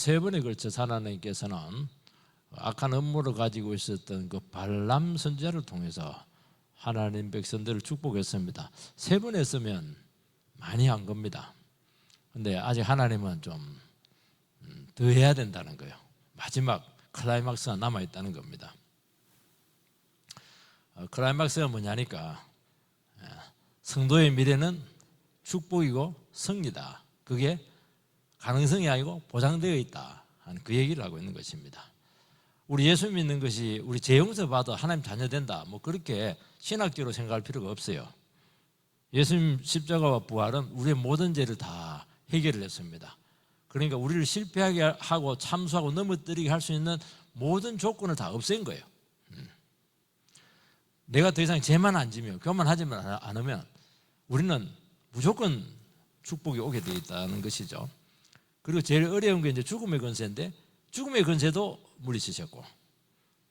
세 번에 걸쳐서 하나님께서는 악한 음모를 가지고 있었던 그 발람 선지자를 통해서 하나님 백성들을 축복했습니다. 세 번 했으면 많이 한 겁니다. 근데 아직 하나님은 좀 더 해야 된다는 거예요. 마지막 클라이막스가 남아있다는 겁니다. 클라이막스가 뭐냐니까 성도의 미래는 축복이고 승리다. 그게 가능성이 아니고 보장되어 있다 하는 그 얘기를 하고 있는 것입니다. 우리 예수 믿는 것이 우리 죄 용서 받아 하나님 자녀 된다, 뭐 그렇게 신학적으로 생각할 필요가 없어요. 예수님 십자가와 부활은 우리의 모든 죄를 다 해결을 했습니다. 그러니까 우리를 실패하게 하고 참수하고 넘어뜨리게 할 수 있는 모든 조건을 다 없앤 거예요. 내가 더 이상 죄만 안 지며 교만하지만 않으면 우리는 무조건 축복이 오게 되어 있다는 것이죠. 그리고 제일 어려운 게 이제 죽음의 권세인데, 죽음의 권세도 물리치셨고,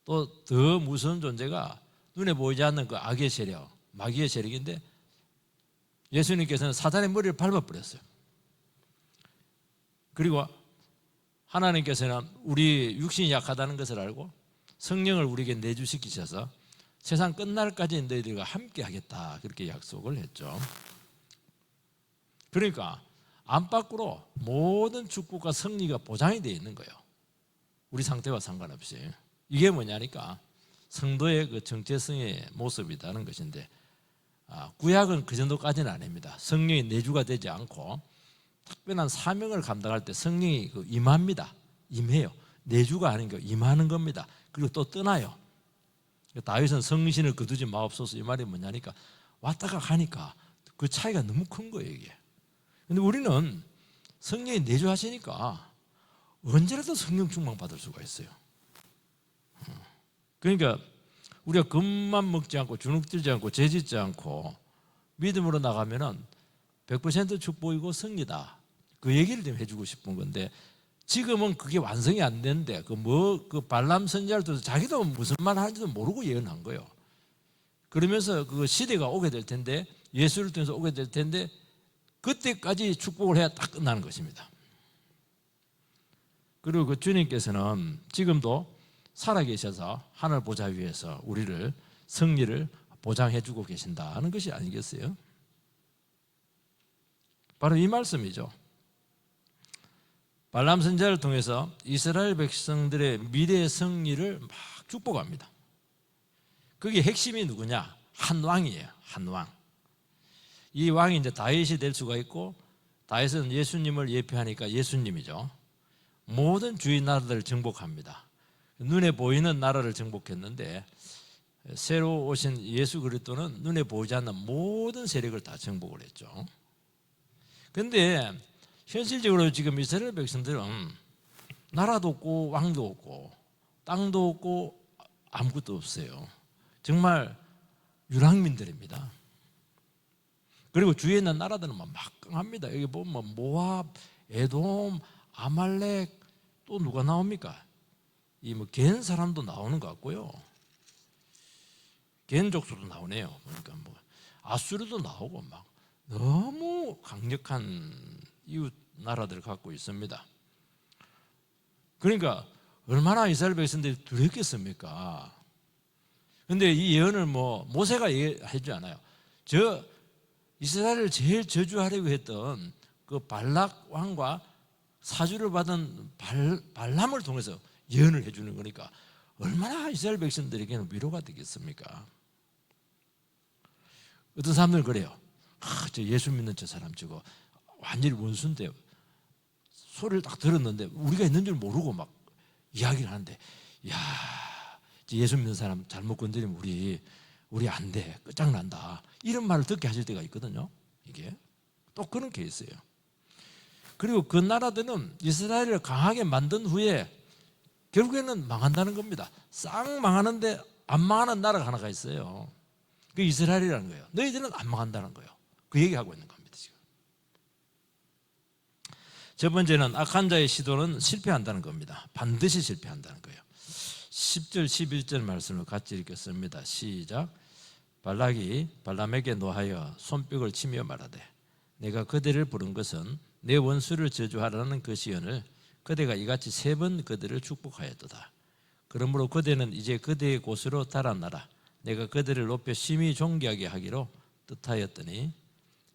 또 더 무서운 존재가 눈에 보이지 않는 그 악의 세력, 마귀의 세력인데, 예수님께서는 사단의 머리를 밟아버렸어요. 그리고 하나님께서는 우리 육신이 약하다는 것을 알고 성령을 우리에게 내주시키셔서 세상 끝날까지 너희들과 함께 하겠다, 그렇게 약속을 했죠. 그러니까 안팎으로 모든 축복과 승리가 보장이 되어 있는 거예요. 우리 상태와 상관없이. 이게 뭐냐니까 성도의 그 정체성의 모습이라는 것인데, 구약은 그 정도까지는 아닙니다. 성령이 내주가 되지 않고 특별한 사명을 감당할 때 성령이 임합니다. 임해요. 내주가 아닌 거 임하는 겁니다. 그리고 또 떠나요. 다윗은 성신을 거두지 마옵소서, 이 말이 뭐냐니까 왔다가 가니까 그 차이가 너무 큰 거예요, 이게. 근데 우리는 성령이 내주하시니까 언제라도 성령 충만 받을 수가 있어요. 그러니까 우리가 겁만 먹지 않고 주눅들지 않고 죄짓지 않고 믿음으로 나가면은 100% 축복이고 승리다, 그 얘기를 좀 해주고 싶은 건데, 지금은 그게 완성이 안 되는데 그 발람 선지자를 통해서 자기도 무슨 말 하는지도 모르고 예언한 거예요. 그러면서 그 시대가 오게 될 텐데, 예수를 통해서 오게 될 텐데, 그때까지 축복을 해야 딱 끝나는 것입니다. 그리고 그 주님께서는 지금도 살아계셔서 하늘 보좌 위에서 우리를 승리를 보장해주고 계신다는 것이 아니겠어요? 바로 이 말씀이죠. 발람 선지자를 통해서 이스라엘 백성들의 미래의 승리를 막 축복합니다. 그게 핵심이 누구냐? 한 왕이에요. 한 왕. 이 왕이 이제 다윗이 될 수가 있고, 다윗은 예수님을 예표하니까 예수님이죠. 모든 주위 나라들을 정복합니다. 눈에 보이는 나라를 정복했는데, 새로 오신 예수 그리스도는 눈에 보이지 않는 모든 세력을 다 정복을 했죠. 그런데 현실적으로 지금 이스라엘 백성들은 나라도 없고 왕도 없고 땅도 없고 아무것도 없어요. 정말 유랑민들입니다. 그리고 주위에 있는 나라들은 막강합니다. 여기 보면 모압, 에돔, 아말렉, 또 누가 나옵니까? 겐 사람도 나오는 것 같고요. 겐 족속도 나오네요. 그러니까 아수르도 나오고 막 너무 강력한 이웃 나라들을 갖고 있습니다. 그러니까 얼마나 이스라엘 백성들이 두렵겠습니까? 그런데 이 예언을 모세가 해주지 않아요. 이스라엘을 제일 저주하려고 했던 그 발락 왕과 사주를 받은 발람을 통해서 예언을 해주는 거니까 얼마나 이스라엘 백성들에게는 위로가 되겠습니까? 어떤 사람들은 그래요. 저 예수 믿는 저 사람 저거 완전히 원수인데, 소리를 딱 들었는데 우리가 있는 줄 모르고 막 이야기를 하는데, 야, 예수 믿는 사람 잘못 건드리면 우리 안 돼, 끝장난다, 이런 말을 듣게 하실 때가 있거든요. 이게 또 그런 케이스예요. 그리고 그 나라들은 이스라엘을 강하게 만든 후에 결국에는 망한다는 겁니다. 싹 망하는데 안 망하는 나라가 하나가 있어요. 그게 이스라엘이라는 거예요. 너희들은 안 망한다는 거예요. 그 얘기하고 있는 겁니다, 지금. 첫 번째는 악한 자의 시도는 실패한다는 겁니다. 반드시 실패한다는 거예요. 10절 11절 말씀을 같이 읽겠습니다. 시작. 발락이 발람에게 노하여 손뼉을 치며 말하되, 내가 그대를 부른 것은 내 원수를 저주하라는 그 시언을 그대가 이같이 3번 그대를 축복하였도다. 그러므로 그대는 이제 그대의 곳으로 달아나라. 내가 그대를 높여 심히 존귀하게 하기로 뜻하였더니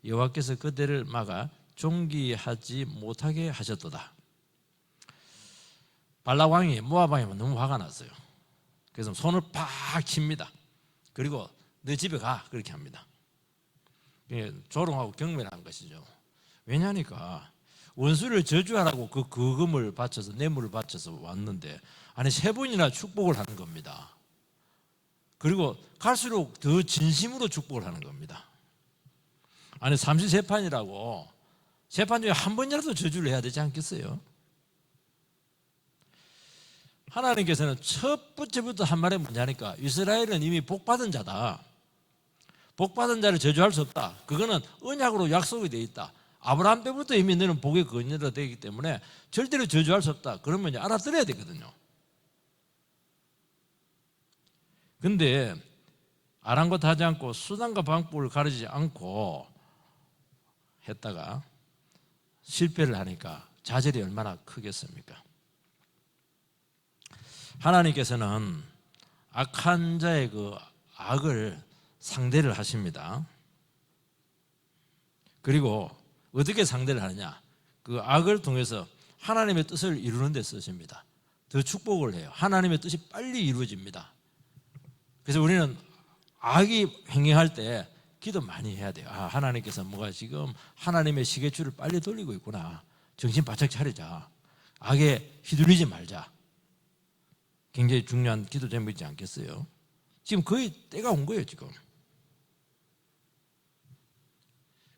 여호와께서 그대를 막아 존귀하지 못하게 하셨도다. 발락 왕이 모압 왕이 너무 화가 났어요. 그래서 손을 팍 칩니다. 그리고 너 집에 가 그렇게 합니다. 조롱하고 경멸한 것이죠. 왜냐하니까 원수를 저주하라고 그 거금을 바쳐서 뇌물을 바쳐서 왔는데 아니 3번이나 축복을 하는 겁니다. 그리고 갈수록 더 진심으로 축복을 하는 겁니다. 아니 삼시세판이라고 세판 중에 한 번이라도 저주를 해야 되지 않겠어요? 하나님께서는 첫 번째부터 한 말이 뭐냐니까 이스라엘은 이미 복받은 자다. 복받은 자를 저주할 수 없다. 그거는 언약으로 약속이 되어 있다. 아브라함 때부터 이미 너는 복의 근원으로 되기 때문에 절대로 저주할 수 없다. 그러면 알아들어야 되거든요. 근데 아랑곳하지 않고 수단과 방법을 가르치지 않고 했다가 실패를 하니까 좌절이 얼마나 크겠습니까? 하나님께서는 악한 자의 그 악을 상대를 하십니다. 그리고 어떻게 상대를 하느냐? 그 악을 통해서 하나님의 뜻을 이루는 데 쓰십니다. 더 축복을 해요. 하나님의 뜻이 빨리 이루어집니다. 그래서 우리는 악이 행행할 때 기도 많이 해야 돼요. 아, 하나님께서 뭐가 지금 하나님의 시계추를 빨리 돌리고 있구나. 정신 바짝 차리자. 악에 휘둘리지 말자. 굉장히 중요한 기도 제목이지 않겠어요? 지금 거의 때가 온 거예요, 지금.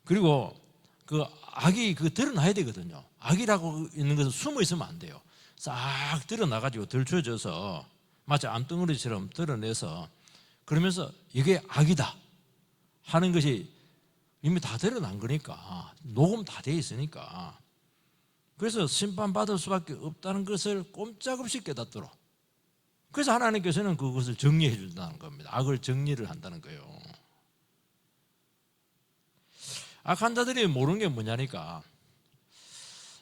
그리고 그 악이 드러나야 되거든요. 악이라고 있는 것은 숨어 있으면 안 돼요. 싹 드러나가지고 덜쳐져서 마치 암덩어리처럼 드러내서 그러면서 이게 악이다 하는 것이 이미 다 드러난 거니까 녹음 다 돼 있으니까 그래서 심판받을 수밖에 없다는 것을 꼼짝없이 깨닫도록 그래서 하나님께서는 그것을 정리해 준다는 겁니다. 악을 정리를 한다는 거예요. 악한 자들이 모르는 게 뭐냐니까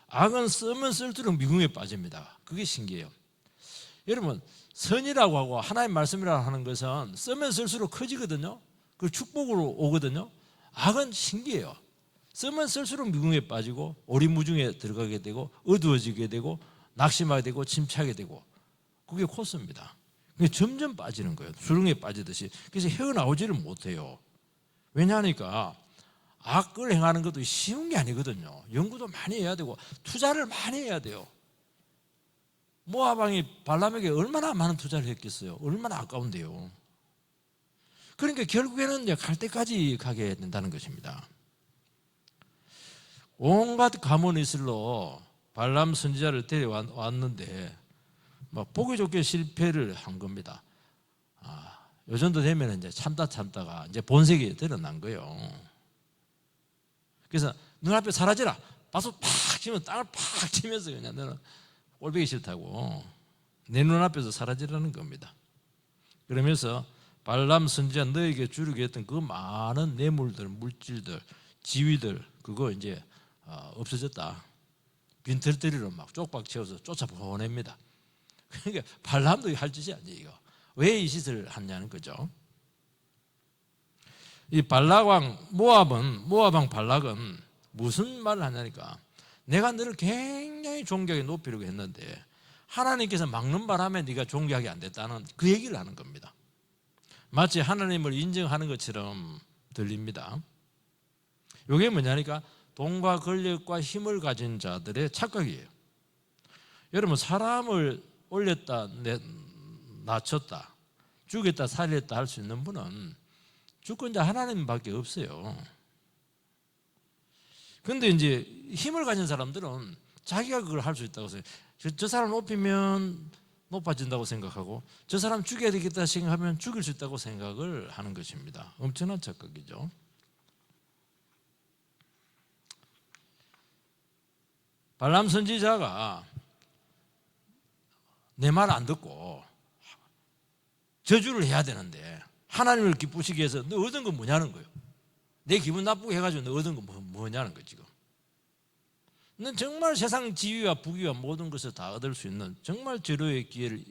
악은 쓰면 쓸수록 미궁에 빠집니다. 그게 신기해요. 여러분 선이라고 하고 하나님 말씀이라고 하는 것은 쓰면 쓸수록 커지거든요. 그 축복으로 오거든요. 악은 신기해요. 쓰면 쓸수록 미궁에 빠지고 오리무중에 들어가게 되고 어두워지게 되고 낙심하게 되고 침체하게 되고 그게 코스입니다. 그게 점점 빠지는 거예요. 수렁에 빠지듯이. 그래서 헤어나오지를 못해요. 왜냐하니까 악을 행하는 것도 쉬운 게 아니거든요. 연구도 많이 해야 되고 투자를 많이 해야 돼요. 모압 왕이 발람에게 얼마나 많은 투자를 했겠어요. 얼마나 아까운데요. 그러니까 결국에는 이제 갈 때까지 가게 된다는 것입니다. 온갖 가문이슬로 발람 선지자를 데려왔는데 막 보기 좋게 실패를 한 겁니다. 요 정도 되면 이제 참다가 이제 본색이 드러난 거예요. 그래서 눈앞에 사라지라. 바수 팍 치면 땅을 팍 치면서 그냥 너는 꼴보기 싫다고 내 눈앞에서 사라지라는 겁니다. 그러면서 발람 선지자 너에게 주려고 했던 그 많은 뇌물들, 물질들, 지위들 그거 이제 없어졌다. 빈털터리로 막 쪽박 채워서 쫓아보냅니다. 그러니까 발람도 할 짓이 아니에요. 이거. 왜 이 짓을 하냐는 거죠. 이 발락왕 모압왕 발락은 무슨 말을 하냐니까 내가 너를 굉장히 존귀하게 높이려고 했는데 하나님께서 막는 바람에 네가 존귀하게 안 됐다는 그 얘기를 하는 겁니다. 마치 하나님을 인정하는 것처럼 들립니다. 이게 뭐냐니까 돈과 권력과 힘을 가진 자들의 착각이에요. 여러분 사람을 올렸다 낮췄다 죽였다 살렸다 할 수 있는 분은 주권자 하나님밖에 없어요. 그런데 이제 힘을 가진 사람들은 자기가 그걸 할 수 있다고 생각해요. 저 사람 높이면 높아진다고 생각하고 저 사람 죽여야 되겠다 생각하면 죽일 수 있다고 생각을 하는 것입니다. 엄청난 착각이죠. 발람 선지자가 내 말 안 듣고 저주를 해야 되는데 하나님을 기쁘시게 위해서 너 얻은 건 뭐냐는 거예요. 내 기분 나쁘게 해가지고 너 얻은 건 뭐냐는 거예요. 지금 정말 세상 지위와 부귀와 모든 것을 다 얻을 수 있는 정말 절호의 기회를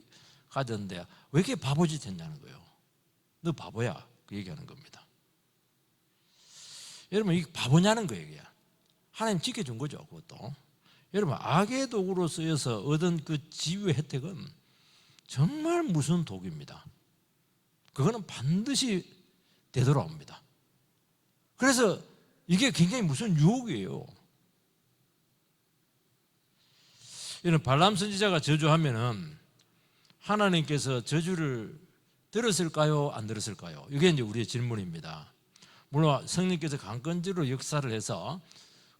가졌는데 왜 이렇게 바보짓 했냐는 거예요. 너 바보야, 그 얘기하는 겁니다. 여러분, 이게 바보냐는 거예요. 이게. 하나님 지켜준 거죠, 그것도. 여러분, 악의 도구로 쓰여서 얻은 그 지위의 혜택은 정말 무서운 독입니다. 그거는 반드시 되돌아옵니다. 그래서 이게 굉장히 무서운 유혹이에요. 여러분, 발람 선지자가 저주하면은 하나님께서 저주를 들었을까요? 안 들었을까요? 이게 이제 우리의 질문입니다. 물론 성령께서 강건지로 역사를 해서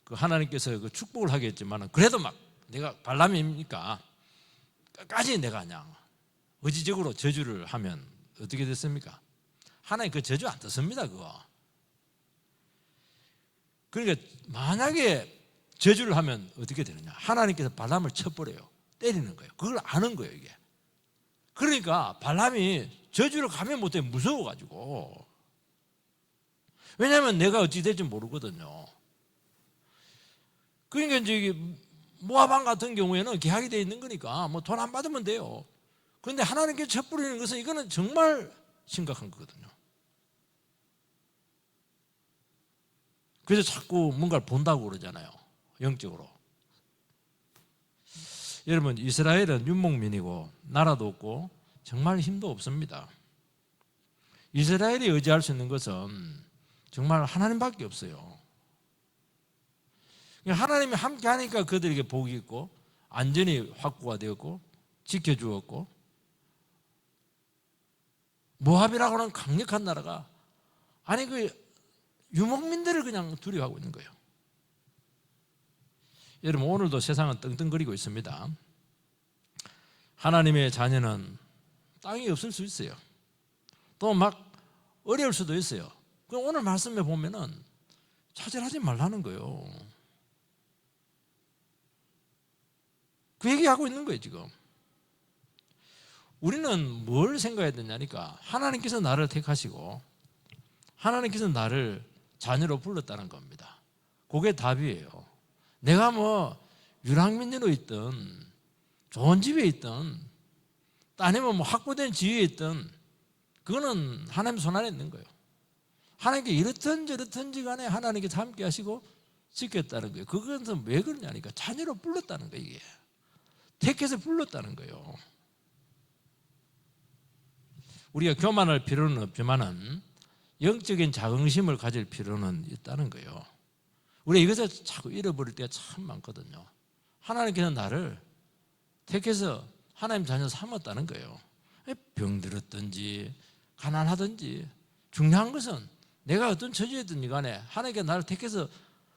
그 하나님께서 그 축복을 하겠지만 그래도 막 내가 발람입니까? 끝까지 내가 그냥 의지적으로 저주를 하면 어떻게 됐습니까? 하나님 그 저주 안 듣습니다, 그거. 그러니까 만약에 저주를 하면 어떻게 되느냐? 하나님께서 발람을 쳐버려요. 때리는 거예요. 그걸 아는 거예요, 이게. 그러니까 발람이 저주를 가면 못해 무서워가지고. 왜냐하면 내가 어찌 될지 모르거든요. 그러니까 이제 모압왕 같은 경우에는 계약이 되어 있는 거니까 뭐 돈 안 받으면 돼요. 그런데 하나님께 쳐버리는 것은 이거는 정말 심각한 거거든요. 그래서 자꾸 뭔가를 본다고 그러잖아요, 영적으로. 여러분, 이스라엘은 유목민이고 나라도 없고 정말 힘도 없습니다. 이스라엘이 의지할 수 있는 것은 정말 하나님밖에 없어요. 하나님이 함께 하니까 그들에게 복이 있고 안전이 확보가 되었고 지켜주었고, 모압이라고 하는 강력한 나라가 아니 그 유목민들을 그냥 두려워하고 있는 거예요. 여러분, 오늘도 세상은 떵떵거리고 있습니다. 하나님의 자녀는 땅이 없을 수 있어요. 또 막 어려울 수도 있어요. 그럼 오늘 말씀에 보면은 차별하지 말라는 거예요. 그 얘기하고 있는 거예요, 지금. 우리는 뭘 생각해야 되냐니까 하나님께서 나를 택하시고 하나님께서 나를 자녀로 불렀다는 겁니다. 그게 답이에요. 내가 뭐 유랑민으로 있든 좋은 집에 있든 아니면 뭐 확보된 지위에 있든 그거는 하나님 손 안에 있는 거예요. 하나님께 이렇든 저렇든지 간에 하나님께서 함께 하시고 지켰다는 거예요. 그것은 왜 그러냐니까 자녀로 불렀다는 거예요. 이게 택해서 불렀다는 거예요. 우리가 교만할 필요는 없지만은 영적인 자긍심을 가질 필요는 있다는 거예요. 우리가 이것을 자꾸 잃어버릴 때가 참 많거든요. 하나님께서 나를 택해서 하나님 자녀 삼았다는 거예요. 병들었든지 가난하든지 중요한 것은 내가 어떤 처지였든지 간에 하나님께서 나를 택해서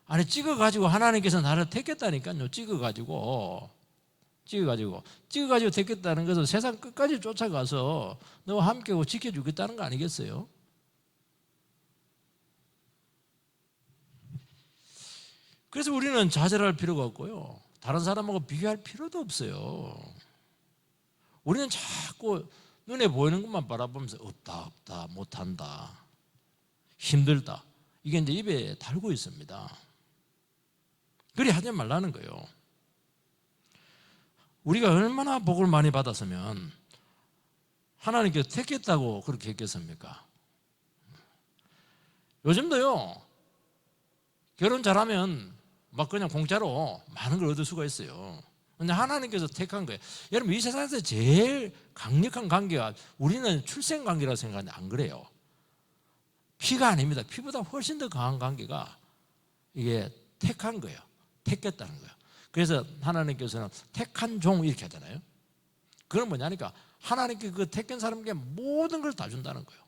아니 찍어가지고 하나님께서 나를 택했다니까요. 찍어가지고 택했다는 것은 세상 끝까지 쫓아가서 너와 함께하고 지켜주겠다는 거 아니겠어요? 그래서 우리는 좌절할 필요가 없고요. 다른 사람하고 비교할 필요도 없어요. 우리는 자꾸 눈에 보이는 것만 바라보면서 없다, 못한다, 힘들다. 이게 이제 입에 달고 있습니다. 그리 하지 말라는 거예요. 우리가 얼마나 복을 많이 받았으면 하나님께서 택했다고 그렇게 했겠습니까? 요즘도요, 결혼 잘하면 막 그냥 공짜로 많은 걸 얻을 수가 있어요. 근데 하나님께서 택한 거예요. 여러분, 이 세상에서 제일 강력한 관계가 우리는 출생 관계라고 생각하는데 안 그래요. 피가 아닙니다. 피보다 훨씬 더 강한 관계가 이게 택한 거예요. 택했다는 거예요. 그래서 하나님께서는 택한 종 이렇게 하잖아요. 그건 뭐냐니까 하나님께 그 택한 사람에게 모든 걸 다 준다는 거예요.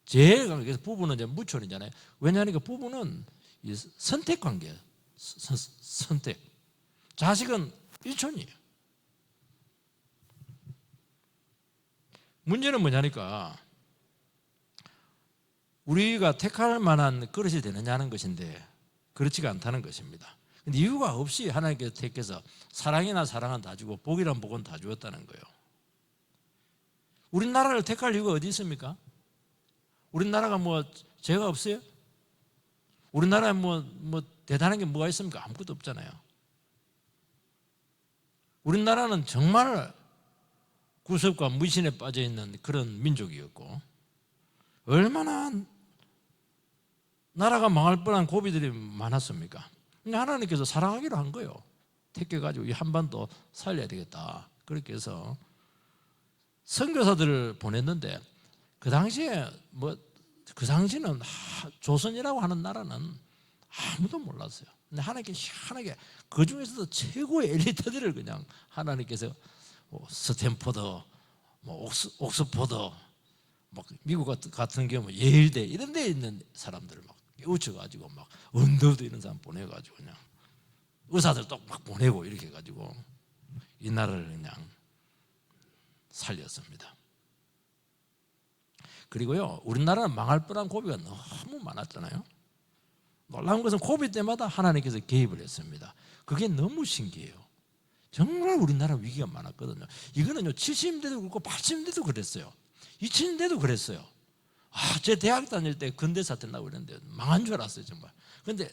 제일 강해서 부부는 이제 무촌이잖아요. 왜냐하니까 부부는 선택 관계예요. 선택. 자식은 일촌이에요. 문제는 뭐냐니까 우리가 택할 만한 그릇이 되느냐는 것인데 그렇지가 않다는 것입니다. 근데 이유가 없이 하나님께서 택해서 사랑이나 사랑은 다 주고 복이란 복은 다 주었다는 거예요. 우리나라를 택할 이유가 어디 있습니까? 우리나라가 뭐 죄가 없어요? 우리나라에 뭐 대단한 게 뭐가 있습니까? 아무것도 없잖아요. 우리나라는 정말 구습과 무신에 빠져 있는 그런 민족이었고, 얼마나 나라가 망할 뻔한 고비들이 많았습니까? 근데 하나님께서 사랑하기로 한 거예요. 택해가지고 이 한반도 살려야 되겠다. 그렇게 해서 선교사들을 보냈는데, 그 당시에 그 당시는 조선이라고 하는 나라는 아무도 몰랐어요. 근데 하나님께 희한하게 그 중에서도 최고의 엘리트들을 그냥 하나님께서 스탠포드, 옥스포드, 미국 같은 경우 예일대 이런 데 있는 사람들을 막 깨우쳐가지고 막 언더우드 이런 사람 보내가지고 그냥 의사들 또 막 보내고 이렇게 해가지고 이 나라를 그냥 살렸습니다. 그리고요, 우리나라는 망할 뻔한 고비가 너무 많았잖아요. 놀라운 것은 고비 때마다 하나님께서 개입을 했습니다. 그게 너무 신기해요. 정말 우리나라 위기가 많았거든요. 이거는요, 70년대도 그렇고 80년대도 그랬어요. 2000년대도 그랬어요. 제 대학 다닐 때 근대 사태 나고 이랬는데 망한 줄 알았어요, 정말. 그런데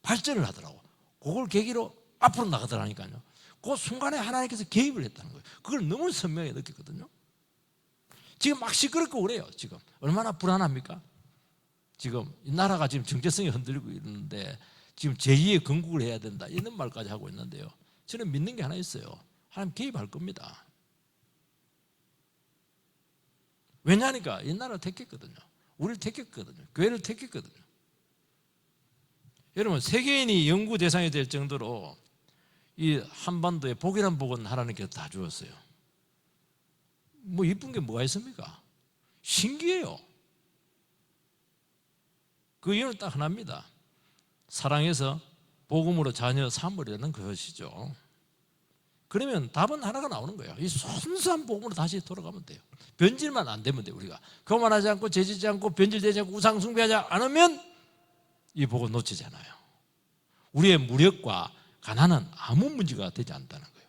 발전을 하더라고. 그걸 계기로 앞으로 나가더라니까요. 그 순간에 하나님께서 개입을 했다는 거예요. 그걸 너무 선명히 느꼈거든요. 지금 막 시끄럽고 그래요. 지금 얼마나 불안합니까? 지금 이 나라가 지금 정체성이 흔들리고 있는데 지금 제2의 건국을 해야 된다 이런 말까지 하고 있는데요. 저는 믿는 게 하나 있어요. 하나님 개입할 겁니다. 왜냐하니까 이 나라를 택했거든요. 우리를 택했거든요. 교회를 택했거든요. 여러분, 세계인이 연구 대상이 될 정도로 이 한반도에 복이란 복은 하나님께서 다 주었어요. 이쁜 게 뭐가 있습니까? 신기해요. 그 이유는 딱 하나입니다. 사랑해서 복음으로 자녀 삼으려는 것이죠. 그러면 답은 하나가 나오는 거예요. 이 순수한 복음으로 다시 돌아가면 돼요. 변질만 안 되면 돼요. 우리가 교만하지 않고 재지지 않고 변질되지 않고 우상 숭배하지 않으면 이 복을 놓치잖아요. 우리의 무력과 가난은 아무 문제가 되지 않다는 거예요.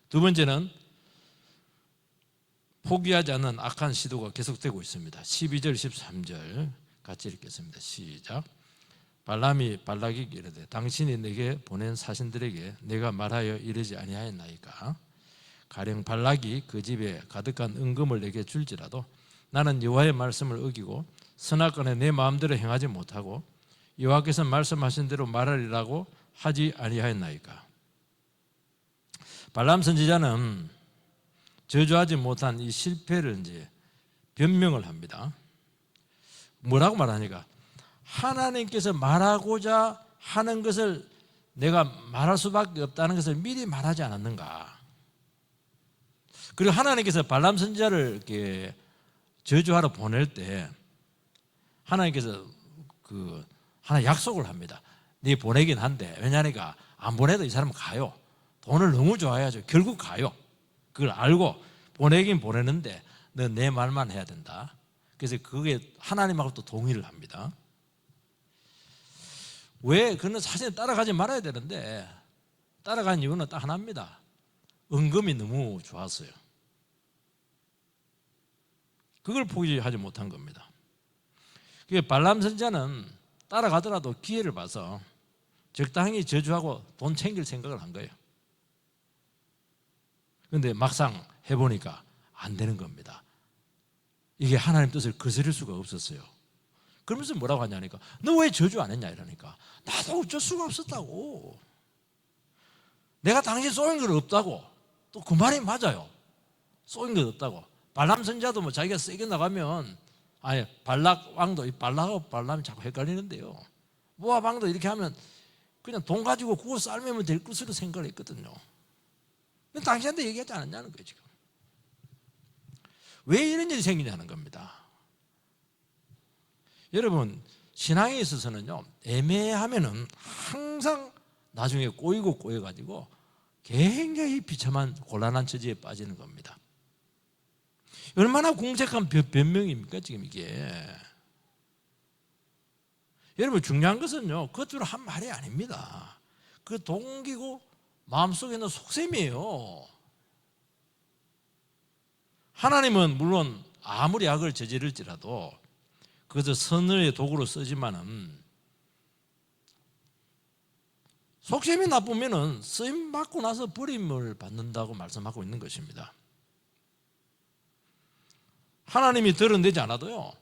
두 번째는 포기하지 않는 악한 시도가 계속되고 있습니다. 12절 13절 같이 읽겠습니다. 시작. 발람이 발락에게 이르되 당신이 내게 보낸 사신들에게 내가 말하여 이르지 아니하였나이까. 가령 발락이 그 집에 가득한 은금을 내게 줄지라도 나는 여호와의 말씀을 어기고 선악간에 내 마음대로 행하지 못하고 여호와께서 말씀하신 대로 말하리라고 하지 아니하였나이까. 발람 선지자는 저주하지 못한 이 실패를 이제 변명을 합니다. 뭐라고 말하니까 하나님께서 말하고자 하는 것을 내가 말할 수밖에 없다는 것을 미리 말하지 않았는가. 그리고 하나님께서 발람 선지자를 이렇게 저주하러 보낼 때 하나님께서 하나 약속을 합니다. 네 보내긴 한데 왜냐니까 안 보내도 이 사람은 가요. 돈을 너무 좋아해가지고 결국 가요. 그걸 알고 보내긴 보내는데 너 내 말만 해야 된다. 그래서 그게 하나님하고 또 동의를 합니다. 왜? 그는 사실 따라가지 말아야 되는데 따라간 이유는 딱 하나입니다. 은금이 너무 좋았어요. 그걸 포기하지 못한 겁니다. 발람 선지자는 따라가더라도 기회를 봐서 적당히 저주하고 돈 챙길 생각을 한 거예요. 그런데 막상 해보니까 안 되는 겁니다. 이게 하나님 뜻을 거스릴 수가 없었어요. 그러면서 뭐라고 하냐니까 너 왜 저주 안 했냐 이러니까 나도 어쩔 수가 없었다고. 내가 당신 쏘인 건 없다고. 또 그 말이 맞아요. 쏘인 건 없다고. 발람 선지자도 자기가 세게 나가면 발락 왕도 발락하고 발람이 자꾸 헷갈리는데요. 모압 왕도 이렇게 하면 그냥 돈 가지고 구워 삶으면 될 것으로 생각을 했거든요. 근데 당신한테 얘기하지 않았냐는 거예요. 지금 왜 이런 일이 생기냐는 겁니다. 여러분, 신앙에 있어서는요, 애매하면은 항상 나중에 꼬여가지고 굉장히 비참한 곤란한 처지에 빠지는 겁니다. 얼마나 공색한 변명입니까 지금 이게. 여러분, 중요한 것은요 겉으로 한 말이 아닙니다. 그 동기고 마음속에 있는 속셈이에요. 하나님은 물론 아무리 악을 저지를지라도 그것을 선의 도구로 쓰지만은 속셈이 나쁘면은 쓰임 받고 나서 버림을 받는다고 말씀하고 있는 것입니다. 하나님이 드러내지 않아도요,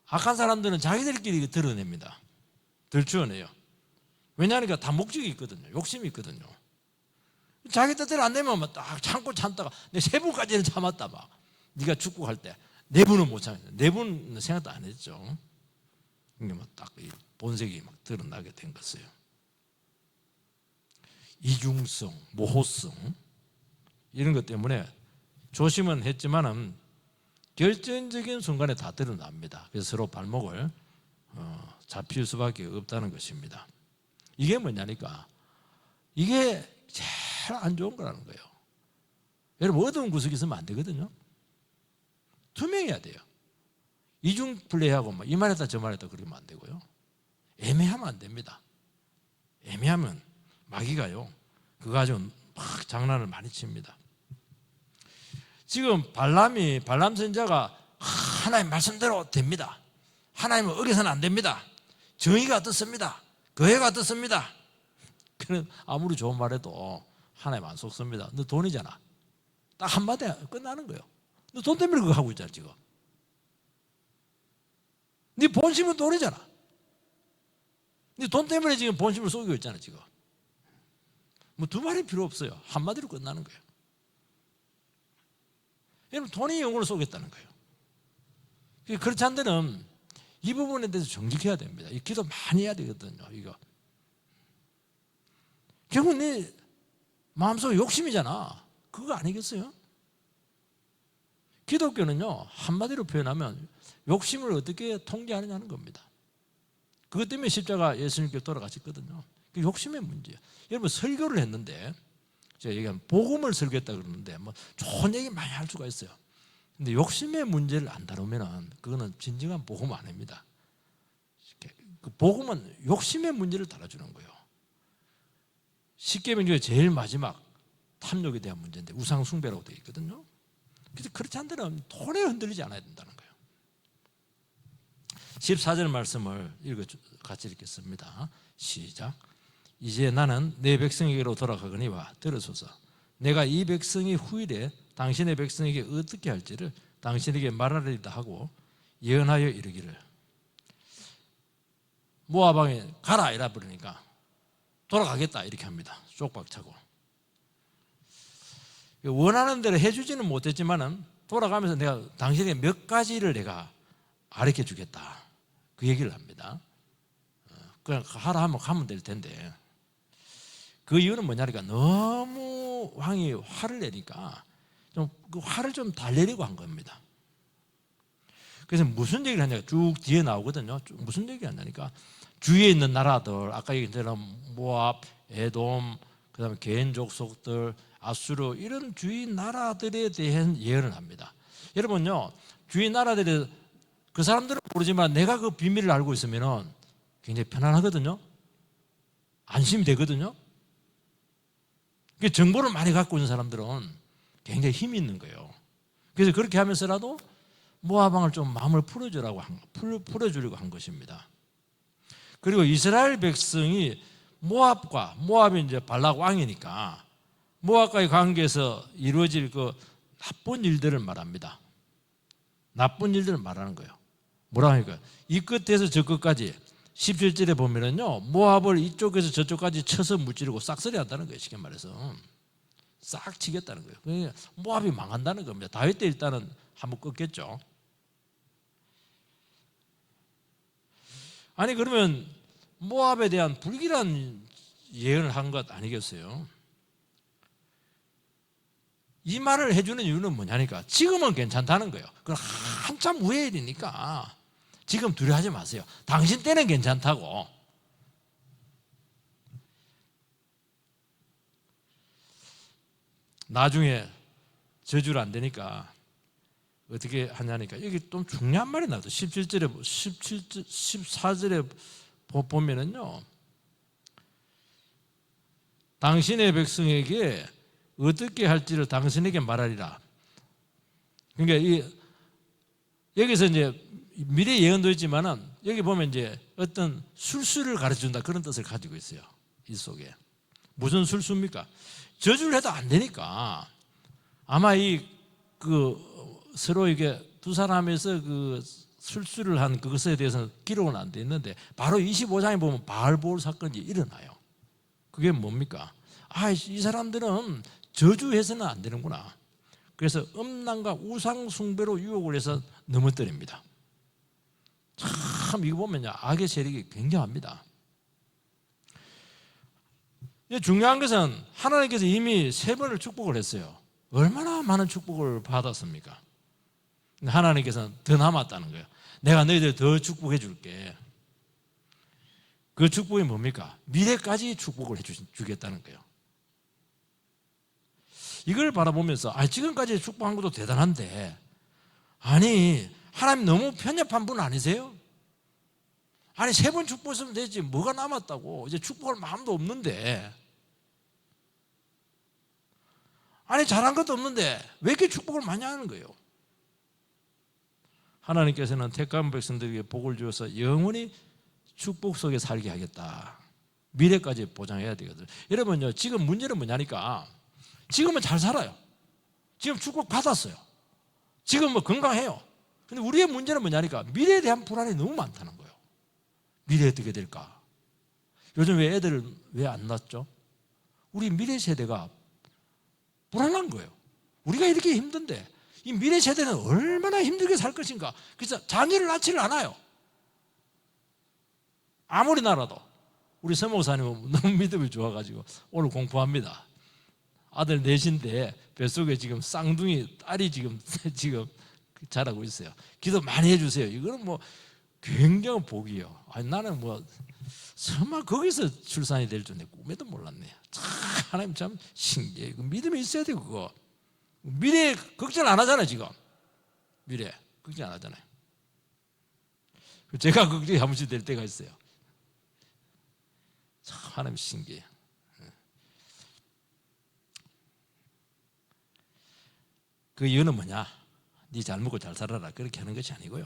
악한 사람들은 자기들끼리 드러냅니다. 들추어내요. 왜냐하니까 다 목적이 있거든요. 욕심이 있거든요. 자기 뜻대로 안 되면 막 딱 참다가 내 세 분까지는 참았다. 막 네가 축복할 때 네 분은 못 참았어요. 네 분은 생각도 안 했죠. 이게 막 딱 본색이 막 드러나게 된 것이에요. 이중성, 모호성 이런 것 때문에 조심은 했지만은 결정적인 순간에 다 드러납니다. 그래서 서로 발목을 잡힐 수밖에 없다는 것입니다. 이게 뭐냐니까 이게 제일 안 좋은 거라는 거예요. 여러분 어두운 구석에 있으면 안 되거든요. 투명해야 돼요. 이중 플레이하고 뭐 이 말했다 저 말했다 그러면 안 되고요. 애매하면 안 됩니다. 애매하면 마귀가요 그거 가지고 막 장난을 많이 칩니다. 지금 발람 선지자가 하나님 말씀대로 됩니다. 하나님은 어겨서는 안 됩니다. 정의가 어떻습니다. 거해가 어떻습니다. 그는 아무리 좋은 말해도 하나님 안 속습니다. 너 돈이잖아. 딱 한마디 끝나는 거예요. 너 돈 때문에 그거 하고 있잖아 지금. 네 본심은 돈이잖아. 네 돈 때문에 지금 본심을 속이고 있잖아 지금. 뭐 두 말이 필요 없어요. 한마디로 끝나는 거예요. 여러분 돈이 영혼을 속였다는 거예요. 그렇지 않은 데는 이 부분에 대해서 정직해야 됩니다. 이 기도 많이 해야 되거든요. 이거 결국 네 마음속에 욕심이잖아. 그거 아니겠어요? 기독교는요 한마디로 표현하면 욕심을 어떻게 통제하느냐는 겁니다. 그것 때문에 십자가 예수님께 돌아가셨거든요. 그 욕심의 문제예요. 여러분 설교를 했는데 제가 얘기하면 복음을 설교했다 그러는데 뭐 좋은 얘기 많이 할 수가 있어요. 근데 욕심의 문제를 안 다루면은 그거는 진정한 복음 아닙니다. 그 복음은 욕심의 문제를 달아주는 거예요. 십계명 중에 제일 마지막 탐욕에 대한 문제인데 우상 숭배라고 되어 있거든요. 그래서 그렇지 않은 데는 돈에 흔들리지 않아야 된다는 거예요. 14절 말씀을 같이 읽겠습니다. 시작. 이제 나는 내 백성에게로 돌아가거니와 들으소서. 내가 이 백성이 후일에 당신의 백성에게 어떻게 할지를 당신에게 말하리다 하고 예언하여 이르기를. 모압 왕이 가라 이라 부르니까 돌아가겠다 이렇게 합니다. 쪽박차고. 원하는 대로 해주지는 못했지만은 돌아가면서 내가 당신에게 몇 가지를 내가 가르쳐 주겠다. 그 얘기를 합니다. 그냥 하라 하면 가면 될 텐데. 그 이유는 뭐냐니까 너무 왕이 화를 내니까 좀 그 화를 좀 달래려고 한 겁니다. 그래서 무슨 얘기를 하냐가 쭉 뒤에 나오거든요. 무슨 얘기를 하냐니까 주위에 있는 나라들 아까 얘기한 대로 모압, 에돔, 그다음에 개인 족속들, 아수르 이런 주위 나라들에 대한 예언을 합니다. 여러분요 주위 나라들이 그 사람들은 모르지만 내가 그 비밀을 알고 있으면 굉장히 편안하거든요. 안심이 되거든요. 정보를 많이 갖고 있는 사람들은 굉장히 힘이 있는 거예요. 그래서 그렇게 하면서라도 모압 왕을 좀 마음을 풀어주려고 한 것입니다. 그리고 이스라엘 백성이 모압이 이제 발락 왕이니까 모압과의 관계에서 이루어질 그 나쁜 일들을 말합니다. 나쁜 일들을 말하는 거예요. 뭐라고 하니까 이 끝에서 저 끝까지 17절에 보면은요 모압을 이쪽에서 저쪽까지 쳐서 무찌르고 싹쓸이 한다는 거예요. 쉽게 말해서 싹 치겠다는 거예요. 그러니까 모압이 망한다는 겁니다. 다윗 때 일단은 한번 꺾겠죠. 아니 그러면 모압에 대한 불길한 예언을 한 것 아니겠어요? 이 말을 해주는 이유는 뭐냐니까 지금은 괜찮다는 거예요. 그건 한참 후의 일이니까 지금 두려워하지 마세요. 당신 때는 괜찮다고. 나중에 저주를 안 되니까 어떻게 하냐니까 여기 좀 중요한 말이 나와요. 14절에 보면은요 당신의 백성에게 어떻게 할지를 당신에게 말하리라. 그러니까 여기서 이제 미래 예언도 있지만은 여기 보면 이제 어떤 술수를 가르쳐준다 그런 뜻을 가지고 있어요. 이 속에. 무슨 술수입니까? 저주를 해도 안 되니까 아마 서로 이게 두 사람에서 술수를 한 그것에 대해서는 기록은 안 돼 있는데 바로 25장에 보면 바알보올 사건이 일어나요. 그게 뭡니까? 이 사람들은 저주해서는 안 되는구나. 그래서 음란과 우상 숭배로 유혹을 해서 넘어뜨립니다. 참 이거 보면요, 악의 세력이 굉장합니다. 중요한 것은 하나님께서 이미 3번을 축복을 했어요. 얼마나 많은 축복을 받았습니까? 하나님께서는 더 남았다는 거예요. 내가 너희들 더 축복해 줄게. 그 축복이 뭡니까? 미래까지 축복을 해주겠다는 거예요. 이걸 바라보면서 지금까지 축복한 것도 대단한데 하나님 너무 편협한 분 아니세요? 3번 축복했으면 되지 뭐가 남았다고. 이제 축복할 마음도 없는데 잘한 것도 없는데 왜 이렇게 축복을 많이 하는 거예요? 하나님께서는 택한 백성들에게 복을 주어서 영원히 축복 속에 살게 하겠다. 미래까지 보장해야 되거든요. 여러분요, 지금 문제는 뭐냐니까 지금은 잘 살아요. 지금 축복 받았어요. 지금 건강해요. 근데 우리의 문제는 뭐냐니까 미래에 대한 불안이 너무 많다는 거예요. 미래에 어떻게 될까? 요즘 왜 애들을 왜 안 낳죠? 우리 미래 세대가 불안한 거예요. 우리가 이렇게 힘든데 이 미래 세대는 얼마나 힘들게 살 것인가. 그래서 자녀를 낳지를 않아요. 아무리 낳아도. 우리 서목사님은 너무 믿음이 좋아가지고 오늘 공부합니다. 아들 넷인데 뱃속에 지금 쌍둥이 딸이 지금 자라고 있어요. 기도 많이 해주세요. 이거는 굉장한 복이에요. 나는 설마 거기서 출산이 될 줄 내 꿈에도 몰랐네. 하나님 참 신기해. 믿음이 있어야 돼. 그거 미래 걱정 안 하잖아요. 지금 미래 걱정 안 하잖아요. 제가 걱정이 한 번씩 될 때가 있어요. 참 하나님 신기해. 그 이유는 뭐냐? 네 잘 먹고 잘 살아라 그렇게 하는 것이 아니고요,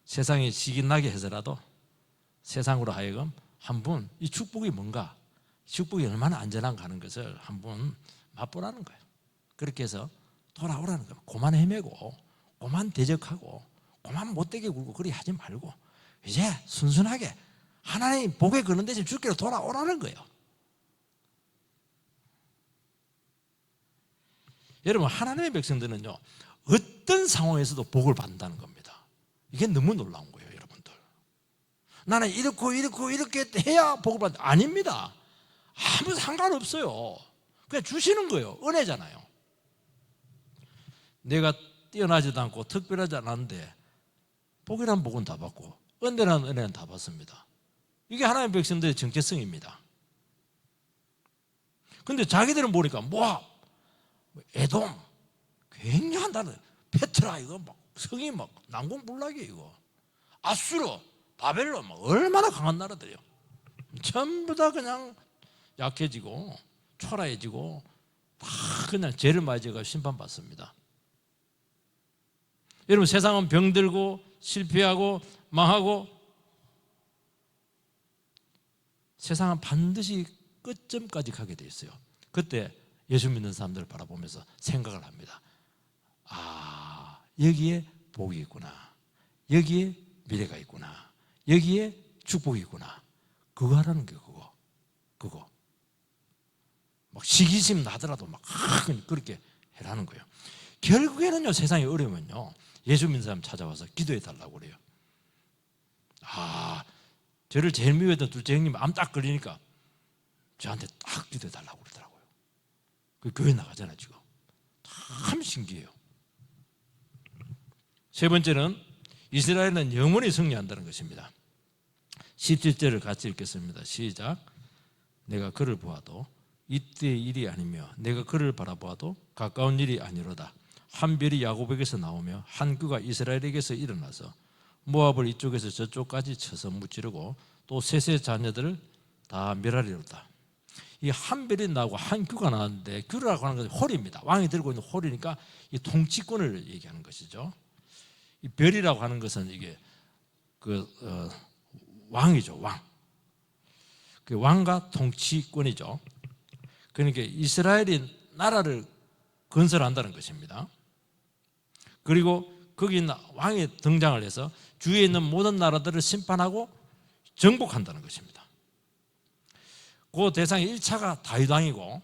세상에 시기 나게 해서라도 세상으로 하여금 한번 이 축복이 뭔가, 축복이 얼마나 안전한가 하는 것을 한번 맛보라는 거예요. 그렇게 해서 돌아오라는 거예요. 고만 헤매고 고만 대적하고 고만 못되게 굴고 그리 하지 말고 이제 순순하게 하나님 복에 거는 대신 주께로 돌아오라는 거예요. 여러분, 하나님의 백성들은요 어떤 상황에서도 복을 받는다는 겁니다. 이게 너무 놀라운 거예요. 여러분들, 나는 이렇게 해야 복을 받는다. 아닙니다. 아무 상관없어요. 그냥 주시는 거예요. 은혜잖아요. 내가 뛰어나지도 않고 특별하지 않았는데 복이란 복은 다 받고 은혜란 은혜는 다 받습니다. 이게 하나님의 백성들의 정체성입니다. 근데 자기들은 보니까 에돔 굉장한 나라, 페트라 이거 성이 난공불락이에요. 이거 아수르, 바벨론 얼마나 강한 나라들이요. 전부 다 그냥 약해지고 초라해지고 다 그냥 죄를 맞아가 심판받습니다. 여러분, 세상은 병들고 실패하고 망하고 세상은 반드시 끝점까지 가게 돼 있어요. 그때 예수 믿는 사람들을 바라보면서 생각을 합니다. 여기에 복이 있구나, 여기에 미래가 있구나, 여기에 축복이 있구나. 그거 하라는 게 그거 시기심 나더라도 그렇게 해라는 거예요. 결국에는요, 세상이 어려우면요 예수 믿는 사람 찾아와서 기도해 달라고 그래요. 저를 제일 미워했던 둘째 형님 암 딱 걸리니까 저한테 딱 기도해 달라고 그러더라고요. 그 교회 나가잖아요. 지금 참 신기해요. 세 번째는 이스라엘은 영원히 승리한다는 것입니다. 17절을 같이 읽겠습니다. 시작. 내가 그를 보아도 이때의 일이 아니며 내가 그를 바라보아도 가까운 일이 아니로다. 한 별이 야곱에게서 나오며 한 큐가 이스라엘에게서 일어나서 모압을 이쪽에서 저쪽까지 쳐서 무찌르고 또 셋의 자녀들을 다 멸하리로다. 이 한 별이 나오고 한 큐가 나왔는데, 큐라고 하는 것은 홀입니다. 왕이 들고 있는 홀이니까 이 통치권을 얘기하는 것이죠. 이 별이라고 하는 것은 이게 왕이죠, 왕. 그 왕과 통치권이죠. 그러니까 이스라엘이 나라를 건설한다는 것입니다. 그리고 거기 있는 왕이 등장을 해서 주위에 있는 모든 나라들을 심판하고 정복한다는 것입니다. 그 대상이 1차가 다윗왕이고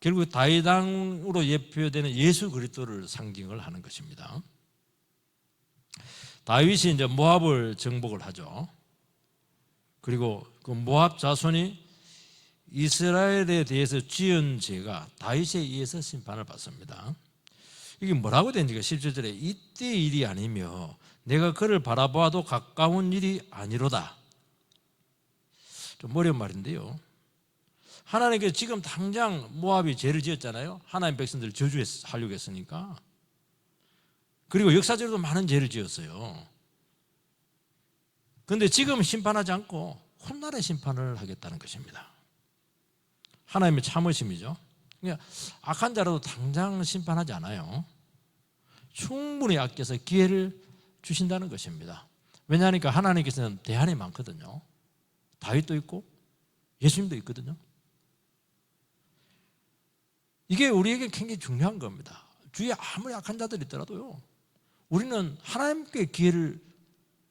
결국 다윗왕으로 예표되는 예수 그리스도를 상징을 하는 것입니다. 다윗이 이제 모압을 정복을 하죠. 그리고 그 모압 자손이 이스라엘에 대해서 지은 죄가 다윗에 의해서 심판을 받습니다. 이게 뭐라고 되는지가 17절에 이때 일이 아니며 내가 그를 바라보아도 가까운 일이 아니로다. 좀 어려운 말인데요. 하나님께서 지금 당장 모압이 죄를 지었잖아요. 하나님 백성들을 저주하려고 했으니까. 그리고 역사적으로도 많은 죄를 지었어요. 그런데 지금 심판하지 않고 훗날에 심판을 하겠다는 것입니다. 하나님의 참으심이죠. 그러니까 악한 자라도 당장 심판하지 않아요. 충분히 아껴서 기회를 주신다는 것입니다. 왜냐하니까 하나님께서는 대안이 많거든요. 다윗도 있고 예수님도 있거든요. 이게 우리에게 굉장히 중요한 겁니다. 주위에 아무리 악한 자들이 있더라도요, 우리는 하나님께 기회를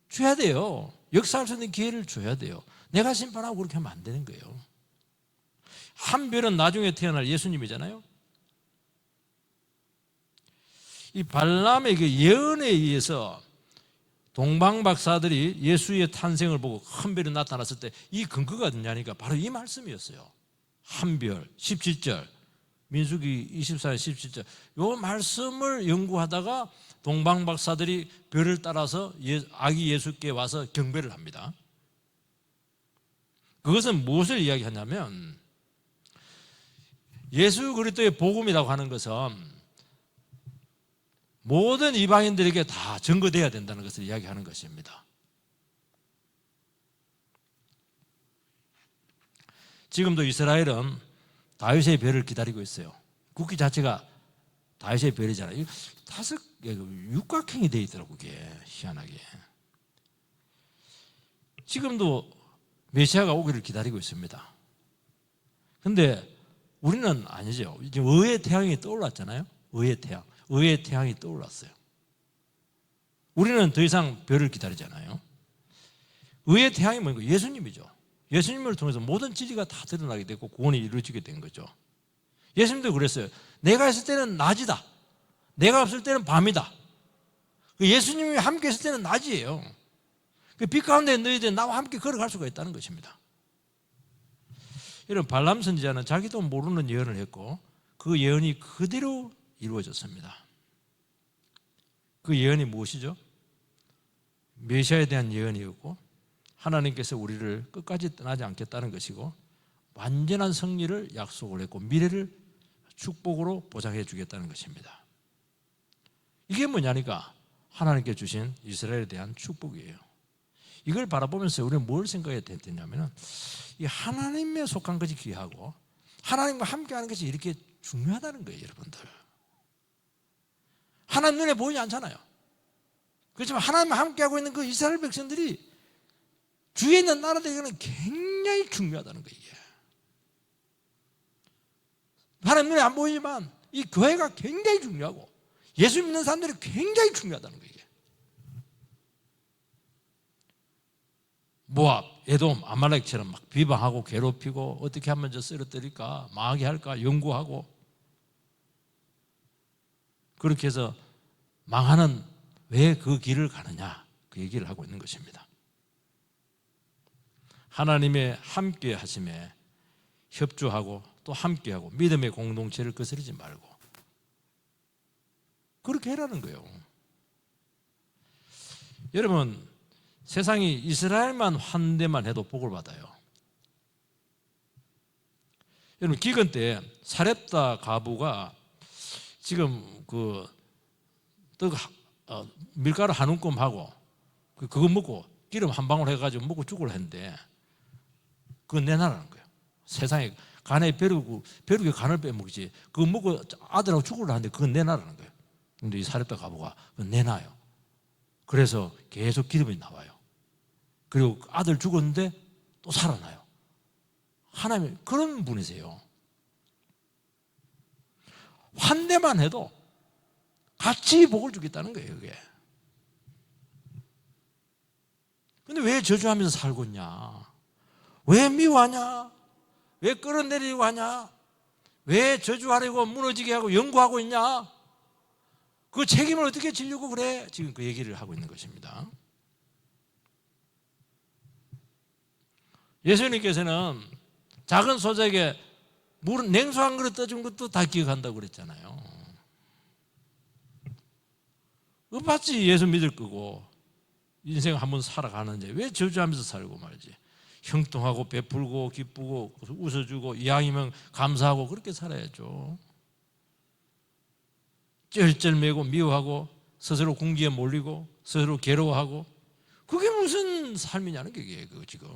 줘야 돼요. 역사할 수 있는 기회를 줘야 돼요. 내가 심판하고 그렇게 하면 안 되는 거예요. 한 별은 나중에 태어날 예수님이잖아요. 이 발람의 그 예언에 의해서 동방박사들이 예수의 탄생을 보고 큰 별이 나타났을 때 이 근거가 어디냐니까 바로 이 말씀이었어요. 한 별, 17절, 민수기 24장 17절. 이 말씀을 연구하다가 동방박사들이 별을 따라서 아기 예수께 와서 경배를 합니다. 그것은 무엇을 이야기하냐면 예수 그리스도의 복음이라고 하는 것은 모든 이방인들에게 다 전거되어야 된다는 것을 이야기하는 것입니다. 지금도 이스라엘은 다윗의 별을 기다리고 있어요. 국기 자체가 다윗의 별이잖아요. 육각형이 되어 있더라고요. 그게 희한하게. 지금도 메시아가 오기를 기다리고 있습니다. 그런데 우리는 아니죠. 지금 의의 태양이 떠올랐잖아요. 의의 태양. 의의 태양이 떠올랐어요. 우리는 더 이상 별을 기다리잖아요. 의의 태양이 뭔가 예수님이죠. 예수님을 통해서 모든 진리가 다 드러나게 되고 구원이 이루어지게 된 거죠. 예수님도 그랬어요. 내가 있을 때는 낮이다. 내가 없을 때는 밤이다. 예수님이 함께 있을 때는 낮이에요. 빛 가운데 너희들이 나와 함께 걸어갈 수가 있다는 것입니다. 이런 발람 선지자는 자기도 모르는 예언을 했고 그 예언이 그대로 이루어졌습니다. 그 예언이 무엇이죠? 메시아에 대한 예언이었고 하나님께서 우리를 끝까지 떠나지 않겠다는 것이고 완전한 승리를 약속을 했고 미래를 축복으로 보장해 주겠다는 것입니다. 이게 뭐냐니까 하나님께 주신 이스라엘에 대한 축복이에요. 이걸 바라보면서 우리는 뭘 생각해야 되냐면 이 하나님에 속한 것이 귀하고 하나님과 함께하는 것이 이렇게 중요하다는 거예요. 여러분들, 하나님 눈에 보이지 않잖아요. 그렇지만 하나님과 함께하고 있는 그 이스라엘 백성들이 주위에 있는 나라들에게는 굉장히 중요하다는 거예요. 이게. 하나님 눈에 안 보이지만 이 교회가 굉장히 중요하고 예수 믿는 사람들이 굉장히 중요하다는 거예요. 모압, 에돔, 아말렉처럼 막 비방하고 괴롭히고 어떻게 하면 저 쓰러뜨릴까, 망하게 할까 연구하고 그렇게 해서 망하는 왜 그 길을 가느냐 그 얘기를 하고 있는 것입니다. 하나님의 함께 하심에 협조하고 또 함께하고 믿음의 공동체를 거스르지 말고 그렇게 해라는 거예요. 여러분, 세상이 이스라엘만 환대만 해도 복을 받아요. 여러분, 기근 때 사렙다 과부가 지금 그 떡 밀가루 한 움큼하고 그거 먹고 기름 한 방울 해가지고 먹고 죽으려 했는데 그건 내놔라는 거예요. 세상에 간에 벼룩에 간을 빼먹지 그거 먹고 아들하고 죽으려 하는데 그건 내놔라는 거예요. 근데 이 사렙다 과부가 그건 내놔요. 그래서 계속 기름이 나와요. 그리고 아들 죽었는데 또 살아나요. 하나님 그런 분이세요. 환대만 해도 같이 복을 주겠다는 거예요, 그게. 근데 왜 저주하면서 살고 있냐? 왜 미워하냐? 왜 끌어내리려고 하냐? 왜 저주하려고 무너지게 하고 연구하고 있냐? 그 책임을 어떻게 지려고 그래? 지금 그 얘기를 하고 있는 것입니다. 예수님께서는 작은 소작에 물, 냉수 한 그릇 떠준 것도 다 기억한다고 그랬잖아요. 맞지? 예수 믿을 거고 인생 한번 살아가는데 왜 저주하면서 살고 말지? 형통하고 베풀고 기쁘고 웃어주고 이왕이면 감사하고 그렇게 살아야죠. 쩔쩔매고 미워하고 스스로 궁지에 몰리고 스스로 괴로워하고 그게 무슨 삶이냐는 게 그 지금.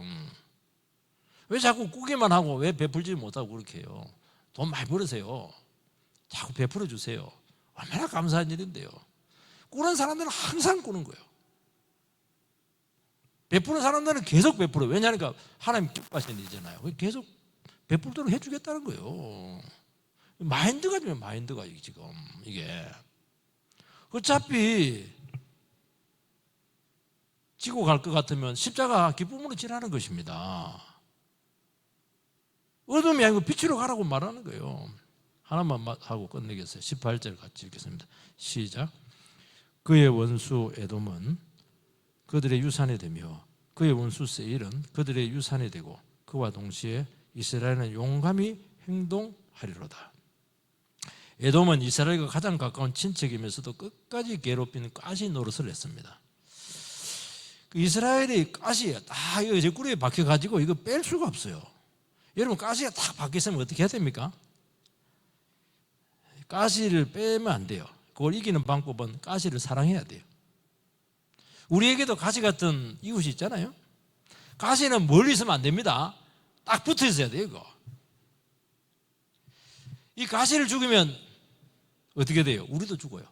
왜 자꾸 꾸기만 하고 왜 베풀지 못하고 그렇게 해요? 돈 많이 벌으세요. 자꾸 베풀어 주세요. 얼마나 감사한 일인데요. 꾸는 사람들은 항상 꾸는 거예요. 베푸는 사람들은 계속 베풀어요. 왜냐하니까 하나님 기뻐하시는 일이잖아요. 계속 베풀도록 해주겠다는 거예요. 마인드가 좀 마인드가 지금 이게 어차피 지고 갈 것 같으면 십자가 기쁨으로 지나는 것입니다. 어둠이 아니고 빛으로 가라고 말하는 거예요. 하나만 하고 끝내겠어요. 18절 같이 읽겠습니다. 시작. 그의 원수 에돔은 그들의 유산이 되며 그의 원수 세일은 그들의 유산이 되고 그와 동시에 이스라엘은 용감히 행동하리로다. 에돔은 이스라엘과 가장 가까운 친척이면서도 끝까지 괴롭히는 가시 노릇을 했습니다. 이스라엘이 가시에 다 이거 꿀에 박혀가지고 이거 뺄 수가 없어요. 여러분 가시가 딱 박혀있으면 어떻게 해야 됩니까? 가시를 빼면 안 돼요. 그걸 이기는 방법은 가시를 사랑해야 돼요. 우리에게도 가시 같은 이웃이 있잖아요. 가시는 멀리 있으면 안 됩니다. 딱 붙어 있어야 돼요, 이거. 이 가시를 죽이면 어떻게 돼요? 우리도 죽어요.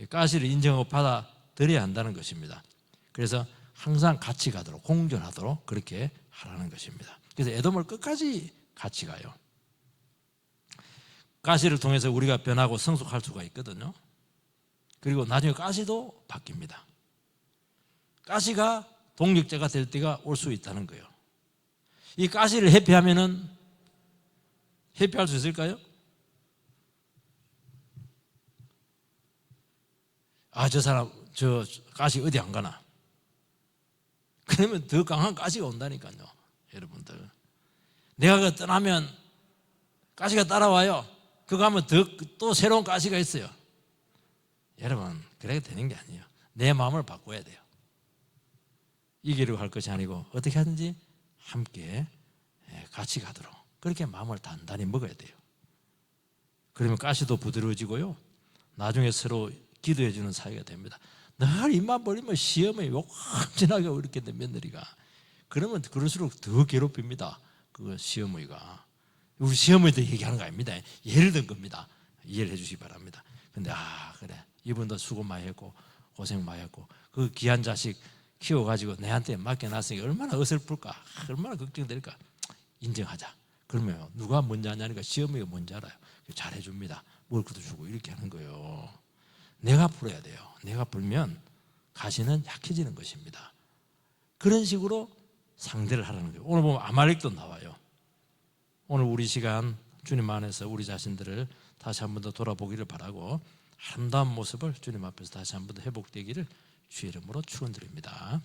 가시를 인정하고 받아들여야 한다는 것입니다. 그래서 항상 같이 가도록, 공존하도록 그렇게 하라는 것입니다. 그래서 에돔을 끝까지 같이 가요. 가시를 통해서 우리가 변하고 성숙할 수가 있거든요. 그리고 나중에 가시도 바뀝니다. 가시가 동력자가 될 때가 올 수 있다는 거예요. 이 가시를 회피하면은 회피할 수 있을까요? 저 사람 저 가시 어디 안 가나? 그러면 더 강한 가시가 온다니까요, 여러분들. 내가 그 떠나면 가시가 따라와요. 그거 하면 또 새로운 가시가 있어요. 여러분, 그래야 되는 게 아니에요. 내 마음을 바꿔야 돼요. 이기려고 할 것이 아니고 어떻게 하든지 함께 같이 가도록 그렇게 마음을 단단히 먹어야 돼요. 그러면 가시도 부드러워지고요. 나중에 서로 기도해 주는 사이가 됩니다. 늘 입만 벌리면 시험에 욕심나게 이렇게 된 며느리가 그러면 그럴수록 더 괴롭힙니다. 그 시어머니가. 우리 시어머니도 얘기하는 거 아닙니다. 예를 든 겁니다. 이해를 해 주시기 바랍니다. 근데 그래, 이분도 수고 많이 했고 고생 많이 했고 그 귀한 자식 키워가지고 내한테 맡겨놨으니까 얼마나 어설플까, 얼마나 걱정될까. 인정하자. 그러면 누가 뭔지 아냐니까 시어머니가 뭔지 알아요. 잘해줍니다. 먹을 것도 주고 이렇게 하는 거예요. 내가 풀어야 돼요. 내가 풀면 가시는 약해지는 것입니다. 그런 식으로 상대를 하라는 거예요. 오늘 보면 아말렉도 나와요. 오늘 우리 시간 주님 안에서 우리 자신들을 다시 한 번 더 돌아보기를 바라고 아름다운 모습을 주님 앞에서 다시 한 번 더 회복되기를 주의 이름으로 축원드립니다.